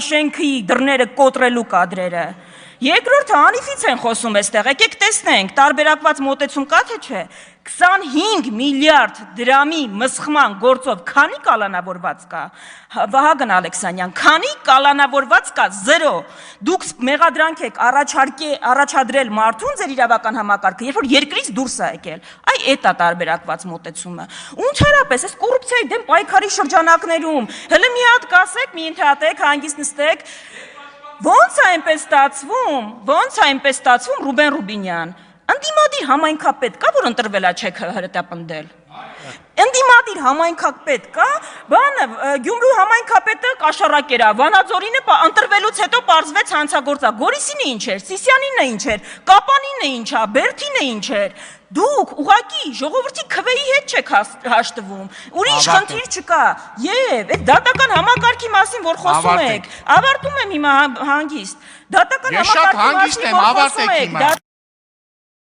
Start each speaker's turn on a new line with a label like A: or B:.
A: Շենքի դռները կոտրելու կադրերը։ Երկրորդը անիվից են խոսում այստեղ, եկեք տեսնենք, տարբերակված մոտեցում կա թե չէ, 25 միլիարդ դրամի մսխման գործով քանի կալանավորված կա, Վահագն Ալեքսանյան, քանի կալանավորված կա, 0, դուք մեղադրանք եք առաջադրել մարդուն ձեր իրավական համակարգը, երբ որ երկրից դուրս է եկել, այ էդ է տարբերակված մոտեցումը, ու ընդհանրապես այս կոռուպցիայի դեմ պայքարի շրջանակներում, հələ մի հատ կասեք, մի ընդհատեք, հանգիստ նստեք, ոնց է այնպես ստացվում, Ռուբեն Ռուբինյան, ընդդիմադիր համայնքապետ կա, որ ընտրվել է չեք հրետապնդել, ընդդիմադիր համայնքապետ կա, Գյումրու համայնքապետը կաշառակեր է, Վանաձորինը ընտրվելուց հետո պարզվեց հանցագործա, Գորիսինը ինչ էր, Սիսյանինը ինչ էր, Կապանինը ինչ է, Բերթինը ինչ էր, դուք ուղղակի ժողովրդի քվեի հետ չեք հաշտվում, ուրիշ խնդիր չկա, եւ այդ դատական համակարգի մասին, որ խոսում եք, ավարտում եմ հիմա հանգիստ, դատական համակարգի մասին, որ խոսում եք,